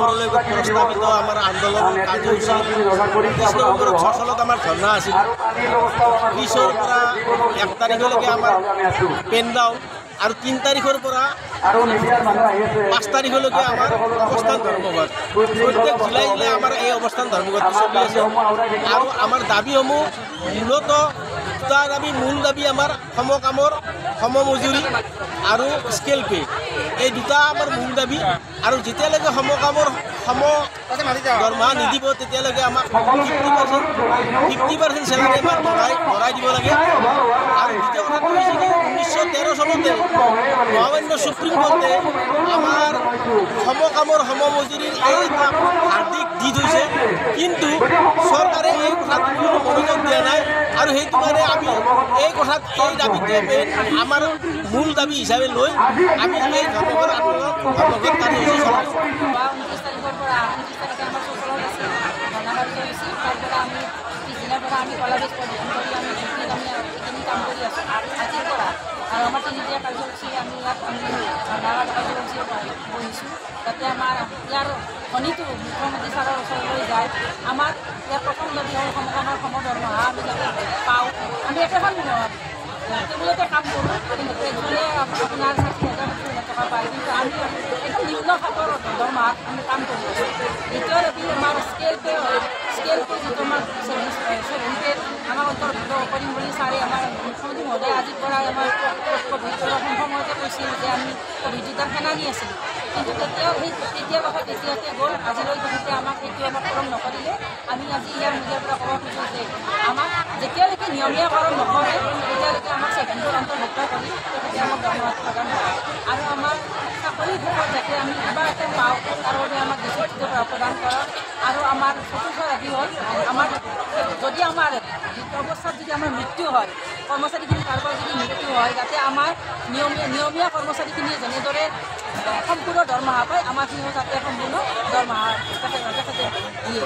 নম্বৰলৈ প্ৰস্তাৱিত আমাৰ আন্দোলন কাৰ্যসূচী 29 নম্বৰত ছচলত আমাৰ ধৰ্ণা আছিল। 30ৰ পৰা 1 তাৰিখলৈকে আমাৰ পেন ডাউন আৰু 3 তাৰিখৰ পৰা 5 তাৰিখলৈকে আমাৰ অৱস্থান ধৰ্মঘট। প্ৰত্যেক জিলাই জিলাই আমাৰ এই অৱস্থান ধৰ্মঘটটো চলি আছে আৰু আমাৰ দাবীসমূহ মূলতঃ দুটা দাবী, মূল দাবী আমাৰ সমকামৰ সমমজুৰি আৰু স্কেল পে, এই দুটা আমাৰ মূল দাবী। আৰু যেতিয়ালৈকে সমকামৰ দৰমহা নিদিব তেতিয়ালৈকে আমাক 50% চেলাৰী আমাক বঢ়াই দিব লাগে। আৰু দ্বিতীয় কথাটো হৈছে কি 1913 চনতে মহামান্য সুপ্ৰিম কোৰ্টে আমাৰ সমকামৰ সমমজুৰিৰ এই এটা হাৰ্দিক দি থৈছে, কিন্তু চৰকাৰে এই কথাত কোনো মনোযোগ দিয়া নাই। আৰু সেইটো কাৰণে আমি এই কথাত এই দাবীটোৱে আমাৰ মূল দাবী হিচাপে লৈ আমি এই ধৰ্মঘট কাৰ্যসূচী চলাইছোঁ। আৰু আমাৰ তিনিদিনীয়া কাৰ্যসূচী আমি ইয়াত কাৰ্যসূচী বহিছোঁ, যাতে আমাৰ ইয়াৰ ধ্বনিটো মুখ্যমন্ত্ৰী ছাৰৰ ওচৰলৈ যায়। আমাৰ ইয়াৰ প্ৰথম দাবী হ'ল সমকামৰ সমদৰমহা আমি যাতে পাওঁ। আমি একেখন টেবুলতে কাম কৰোঁ, কিন্তু টেবুলে আপোনাৰ 60,000 টকা পায়, কিন্তু আমি একদম নিম্ন খাপৰ দৰমহাত আমি কাম কৰি আছোঁ। দ্বিতীয় দাবী আমাৰ স্কেল পে যিটো আমাৰ 7 পে আমাক অন্তৰ্ভুক্ত কৰিম বুলি ছাৰে আমাৰ মুখ্যমন্ত্ৰী মহোদয়ে আজিৰ পৰাই আমাৰ ক'ভিডৰ সময়তে কৈছিল যে আমি ক'ভিড যুদ্ধৰ সেনানী আছিলোঁ, কিন্তু তেতিয়া কথা তেতিয়াতে গ'ল। আজিলৈ তেখেতে আমাক সেইটো আমাক পূৰণ নকৰিলে। আমি আজি ইয়াৰ মিডিয়াৰ পৰা ক'ব খুজোঁ যে আমাক যেতিয়ালৈকে নিয়মীয়াকৰণ নকৰে তেতিয়ালৈকে আমাক 7 পেৰ অন্তৰ্ভুক্ত কৰি তেখেতে আমাক দৰমহা প্ৰদান কৰে। আৰু আমাৰ চাকৰিৰ ক্ষেত্ৰত যাতে আমি কিবা এটা পাওঁ তাৰ বাবে আমাক নিশ্চিত প্ৰদান কৰক। আৰু আমাৰ চতুৰ্থ দাবী হ'ল আমাৰ যদি আমাৰ অৱস্থাত যদি আমাৰ মৃত্যু হয়, কৰ্মচাৰীখিনি কাৰোবাৰ যদি মৃত্যু হয়, যাতে আমাৰ নিয়মীয়া কৰ্মচাৰীখিনিয়ে যেনেদৰে সম্পূৰ্ণ দৰমহা পায়, আমাৰখিনিও যাতে সম্পূৰ্ণ দৰমহা তেখেতে দিয়ে।